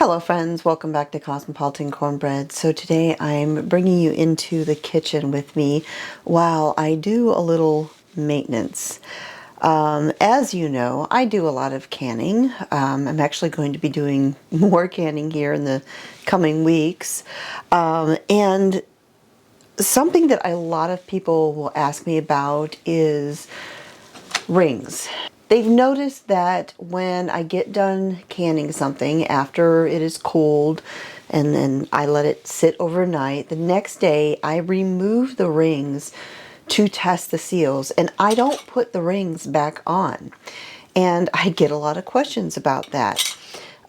Hello friends, welcome back to Cosmopolitan Cornbread. So today I'm bringing you into the kitchen with me while I do a little maintenance. As you know, I do a lot of canning. I'm actually going to be doing more canning here in the coming weeks. And something that a lot of people will ask me about is rings. They've noticed that when I get done canning something after it is cooled and then I let it sit overnight, the next day I remove the rings to test the seals and I don't put the rings back on. And I get a lot of questions about that.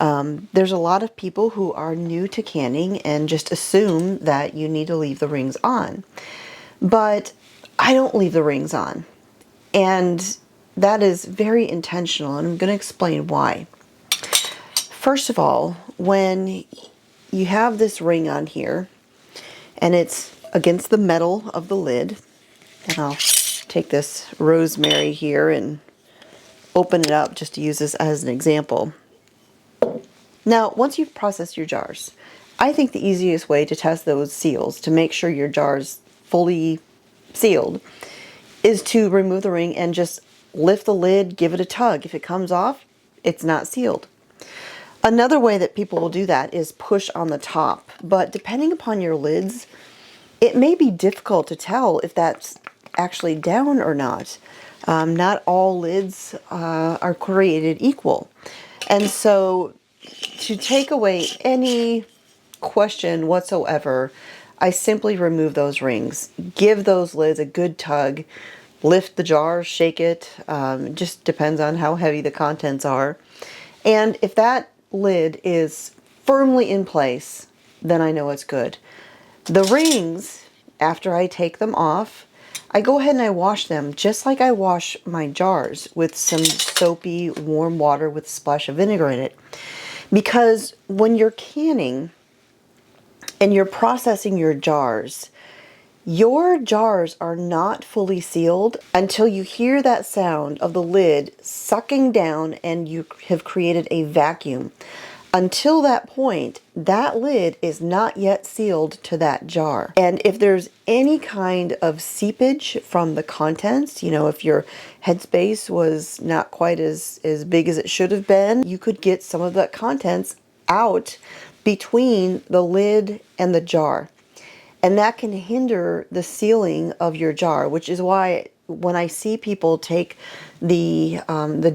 There's a lot of people who are new to canning and just assume that you need to leave the rings on. But I don't leave the rings on. And that is very intentional, and I'm going to explain why. First of all, when you have this ring on here, and it's against the metal of the lid, and I'll take this rosemary here and open it up just to use this as an example. Now, once you've processed your jars, I think the easiest way to test those seals, to make sure your jar's fully sealed, is to remove the ring and just lift the lid, give it a tug. If it comes off, it's not sealed. Another way that people will do that is push on the top, but depending upon your lids, it may be difficult to tell if that's actually down or not. Not all lids are created equal. And so to take away any question whatsoever, I simply remove those rings, give those lids a good tug, lift the jar, shake it. It just depends on how heavy the contents are. And if that lid is firmly in place, then I know it's good. The rings, after I take them off, I go ahead and I wash them just like I wash my jars with some soapy warm water with a splash of vinegar in it. Because when you're canning and you're processing your jars are not fully sealed until you hear that sound of the lid sucking down and you have created a vacuum. Until that point, that lid is not yet sealed to that jar. And if there's any kind of seepage from the contents, if your headspace was not quite as big as it should have been, you could get some of that contents out between the lid and the jar. And that can hinder the sealing of your jar, which is why when I see people take the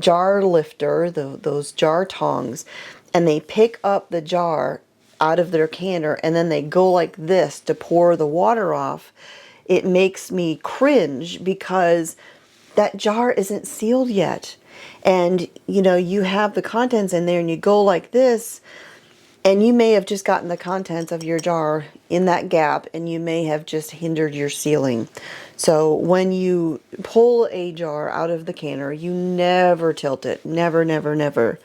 jar lifter, those jar tongs, and they pick up the jar out of their canner and then they go like this to pour the water off, it makes me cringe because that jar isn't sealed yet. And you have the contents in there and you go like this, and you may have just gotten the contents of your jar in that gap and you may have just hindered your sealing. So when you pull a jar out of the canner, you never tilt it. Never, never, never.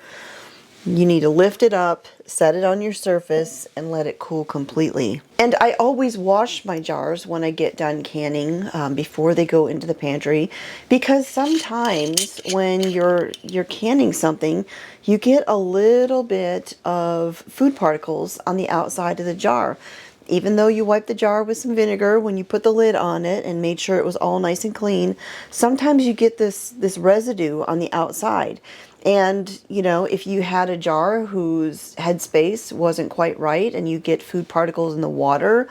You need to lift it up, set it on your surface, and let it cool completely. And I always wash my jars when I get done canning before they go into the pantry, because sometimes when you're canning something, you get a little bit of food particles on the outside of the jar. Even though you wipe the jar with some vinegar when you put the lid on it and made sure it was all nice and clean, sometimes you get this residue on the outside. And, if you had a jar whose headspace wasn't quite right and you get food particles in the water,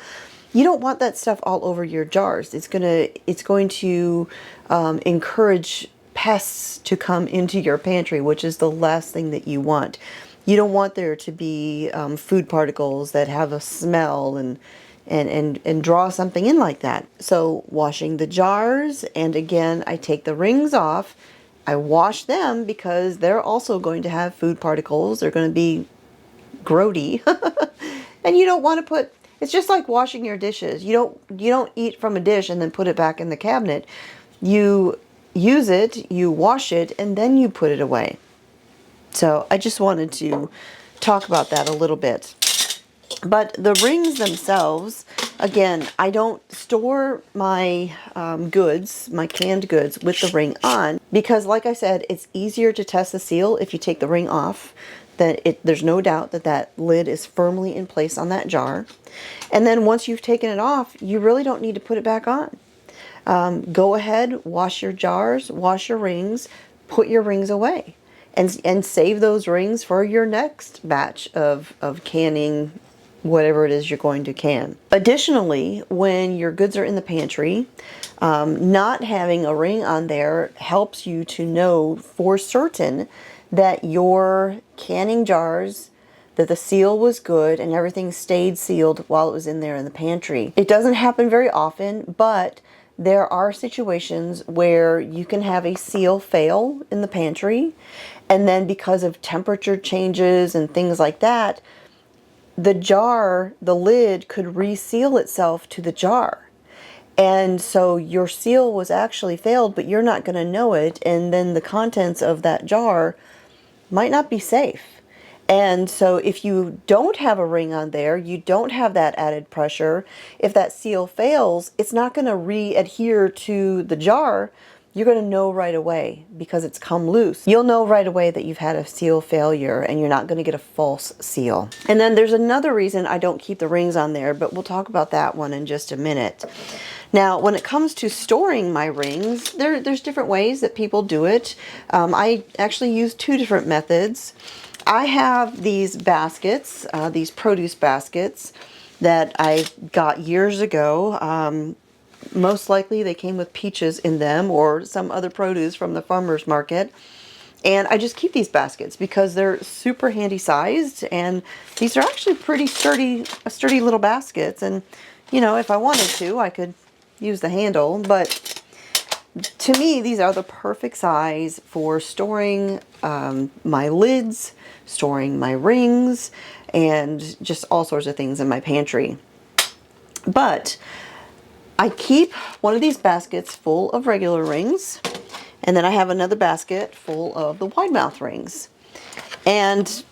you don't want that stuff all over your jars. It's going to encourage pests to come into your pantry, which is the last thing that you want. You don't want there to be food particles that have a smell and draw something in like that. So washing the jars, and again, I take the rings off. I wash them because they're also going to have food particles. They're going to be grody. And you don't want to put, it's just like washing your dishes. You don't eat from a dish and then put it back in the cabinet. You use it, you wash it, and then you put it away. So I just wanted to talk about that a little bit. But the rings themselves, again, I don't store my my canned goods with the ring on because, like I said, it's easier to test the seal if you take the ring off there's no doubt that that lid is firmly in place on that jar. And then once you've taken it off, you really don't need to put it back on. Go ahead, wash your jars, wash your rings, put your rings away, and save those rings for your next batch of canning whatever it is you're going to can. Additionally, when your goods are in the pantry, not having a ring on there helps you to know for certain that your canning jars, that the seal was good and everything stayed sealed while it was in there in the pantry. It doesn't happen very often, but there are situations where you can have a seal fail in the pantry, and then because of temperature changes and things like that, the jar, the lid could reseal itself to the jar. And so your seal was actually failed, but you're not going to know it, and then the contents of that jar might not be safe. And so if you don't have a ring on there, you don't have that added pressure, if that seal fails, it's not going to re-adhere to the jar. You're going to know right away because it's come loose. You'll know right away that you've had a seal failure, and you're not going to get a false seal. And then there's another reason I don't keep the rings on there, but we'll talk about that one in just a minute. Now, when it comes to storing my rings, there's different ways that people do it. I actually use two different methods. I have these baskets, these produce baskets that I got years ago. Most likely they came with peaches in them or some other produce from the farmer's market. And I just keep these baskets because they're super handy sized, and these are actually pretty sturdy little baskets. And, you know, if I wanted to, I could use the handle, but to me, these are the perfect size for storing my lids, storing my rings, and just all sorts of things in my pantry. But I keep one of these baskets full of regular rings, and then I have another basket full of the wide mouth rings. And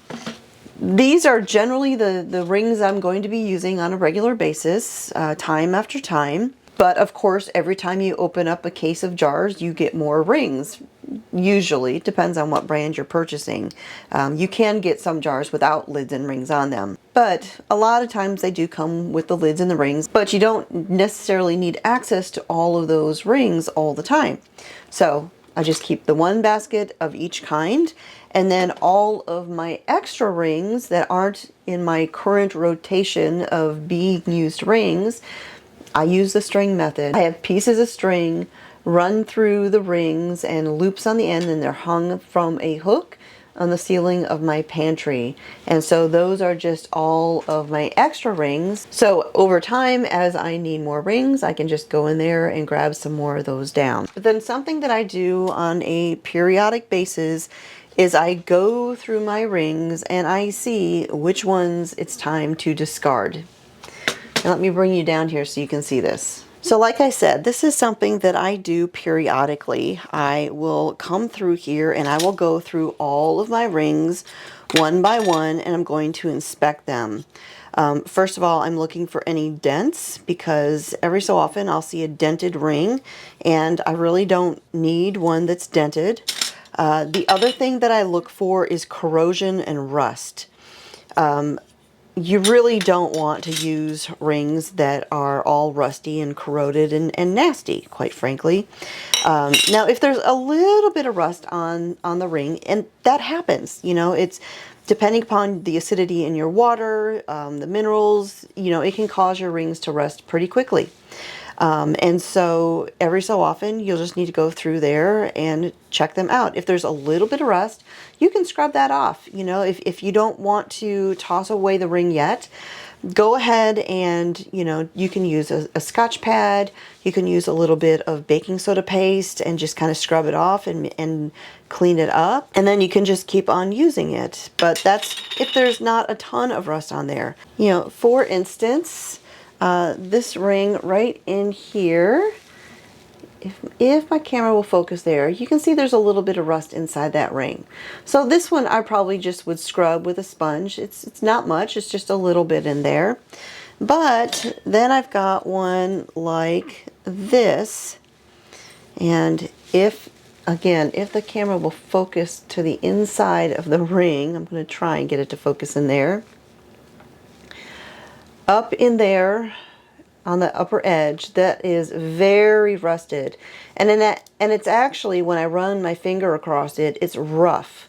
these are generally the rings I'm going to be using on a regular basis, time after time. But of course, every time you open up a case of jars, you get more rings. Usually, it depends on what brand you're purchasing. You can get some jars without lids and rings on them. But a lot of times they do come with the lids and the rings, but you don't necessarily need access to all of those rings all the time. So I just keep the one basket of each kind, and then all of my extra rings that aren't in my current rotation of being used rings, I use the string method. I have pieces of string run through the rings and loops on the end, and they're hung from a hook on the ceiling of my pantry. And so those are just all of my extra rings. So over time, as I need more rings, I can just go in there and grab some more of those down. But then something that I do on a periodic basis is I go through my rings and I see which ones it's time to discard. And let me bring you down here so you can see this. So like I said, this is something that I do periodically. I will come through here and I will go through all of my rings one by one, and I'm going to inspect them. First of all, I'm looking for any dents, because every so often I'll see a dented ring and I really don't need one that's dented. The other thing that I look for is corrosion and rust. You really don't want to use rings that are all rusty and corroded and nasty, quite frankly. Now, if there's a little bit of rust on the ring, and that happens, you know, it's depending upon the acidity in your water, the minerals, you know, it can cause your rings to rust pretty quickly. And so every so often you'll just need to go through there and check them out. If there's a little bit of rust, you can scrub that off. You know, if you don't want to toss away the ring yet, go ahead and, you know, you can use a Scotch pad. You can use a little bit of baking soda paste and just kind of scrub it off and clean it up. And then you can just keep on using it. But that's if there's not a ton of rust on there. You know, for instance, this ring right in here, if my camera will focus there, you can see there's a little bit of rust inside that ring. So this one I probably just would scrub with a sponge. It's not much, it's just a little bit in there. But then I've got one like this, and if again, if the camera will focus to the inside of the ring, I'm going to try and get it to focus in there. Up in there on the upper edge, that is very rusted. And it's actually, when I run my finger across it, it's rough.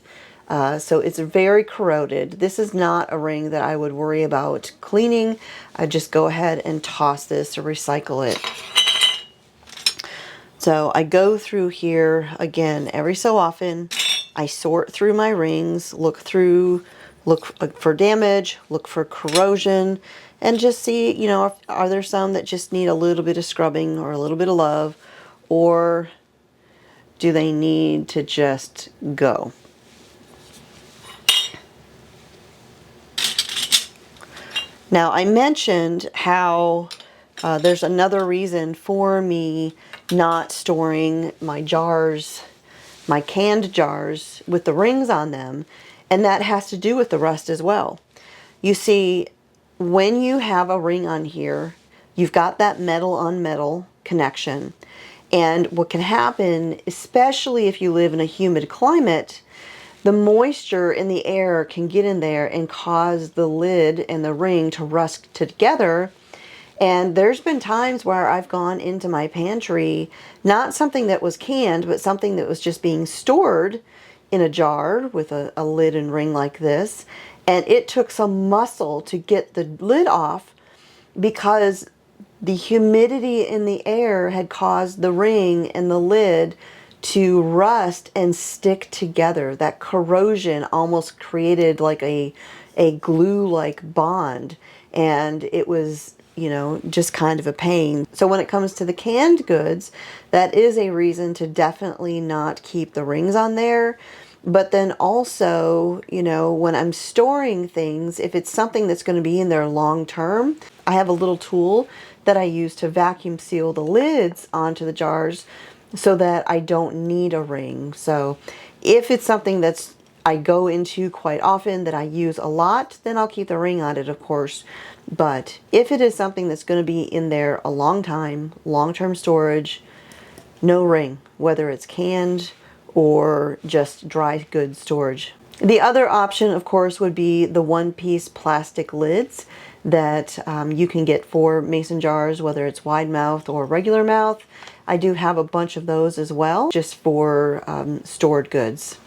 So it's very corroded. This is not a ring that I would worry about cleaning. I just go ahead and toss this or recycle it. So I go through here again every so often. I sort through my rings, look for damage, look for corrosion, and just see, you know, are there some that just need a little bit of scrubbing or a little bit of love, or do they need to just go? Now, I mentioned how there's another reason for me not storing my jars, my canned jars with the rings on them, and that has to do with the rust as well. You see, when you have a ring on here, you've got that metal on metal connection, and what can happen, especially if you live in a humid climate, the moisture in the air can get in there and cause the lid and the ring to rust together. And there's been times where I've gone into my pantry, not something that was canned, but something that was just being stored in a jar with a lid and ring like this. And it took some muscle to get the lid off because the humidity in the air had caused the ring and the lid to rust and stick together. That corrosion almost created like a glue-like bond, and it was, you know, just kind of a pain. So when it comes to the canned goods, that is a reason to definitely not keep the rings on there. But then also, you know, when I'm storing things, if it's something that's going to be in there long term, I have a little tool that I use to vacuum seal the lids onto the jars so that I don't need a ring. So if it's something that's I go into quite often, that I use a lot, then I'll keep the ring on it, of course. But if it is something that's going to be in there a long time, long-term storage, no ring, whether it's canned or just dry goods storage. The other option, of course, would be the one-piece plastic lids that you can get for mason jars, whether it's wide mouth or regular mouth. I do have a bunch of those as well, just for stored goods.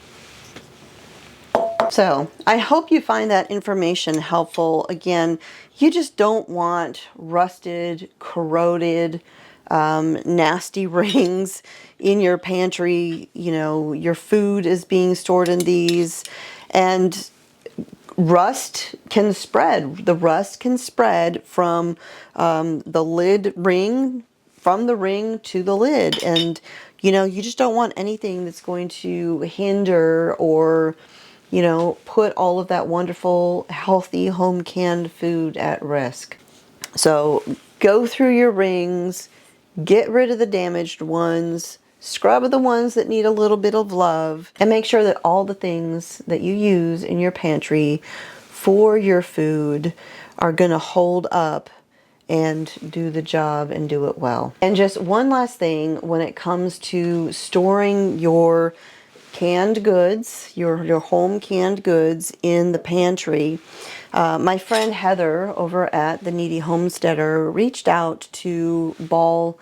So I hope you find that information helpful. Again, you just don't want rusted, corroded, nasty rings in your pantry. You know, your food is being stored in these, and rust can spread. The rust can spread from the lid ring, from the ring to the lid. And, you know, you just don't want anything that's going to hinder or, you know, put all of that wonderful, healthy, home canned food at risk. So go through your rings, get rid of the damaged ones, scrub the ones that need a little bit of love, and make sure that all the things that you use in your pantry for your food are going to hold up and do the job and do it well. And just one last thing, when it comes to storing your canned goods, your home canned goods in the pantry, my friend Heather over at the Needy Homesteader reached out to Ball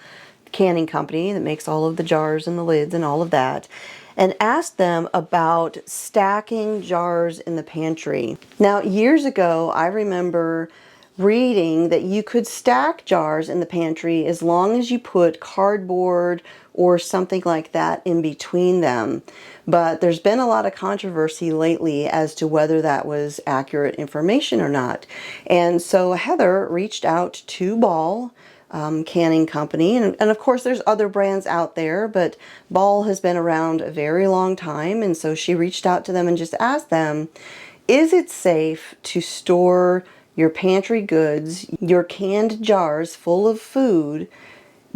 Canning Company that makes all of the jars and the lids and all of that, and asked them about stacking jars in the pantry. Now, years ago, I remember reading that you could stack jars in the pantry as long as you put cardboard or something like that in between them. But there's been a lot of controversy lately as to whether that was accurate information or not. And so Heather reached out to Ball Canning Company, and of course there's other brands out there, but Ball has been around a very long time, and so she reached out to them and just asked them, is it safe to store your pantry goods, your canned jars full of food,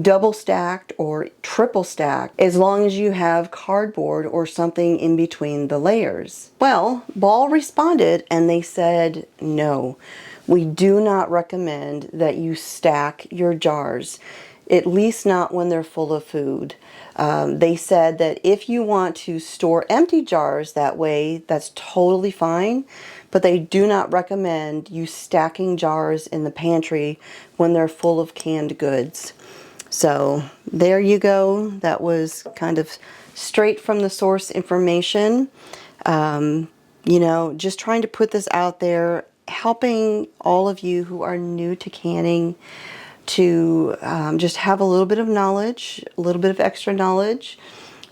double stacked or triple stacked, as long as you have cardboard or something in between the layers? Well, Ball responded and they said, no, we do not recommend that you stack your jars. at least not when they're full of food. They said that if you want to store empty jars that way, that's totally fine, but they do not recommend you stacking jars in the pantry when they're full of canned goods. So there you go. That was kind of straight from the source information. You know, just trying to put this out there, helping all of you who are new to canning to just have a little bit of knowledge, a little bit of extra knowledge,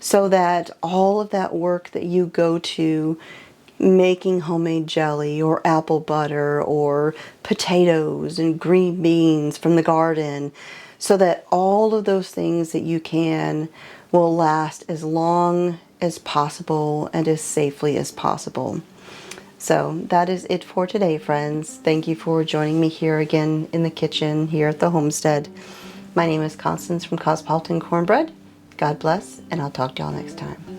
so that all of that work that you go to making homemade jelly or apple butter or potatoes and green beans from the garden, so that all of those things that you can will last as long as possible and as safely as possible. So that is it for today, friends. Thank you for joining me here again in the kitchen here at the homestead. My name is Constance from Cosmopolitan Cornbread. God bless, and I'll talk to y'all next time.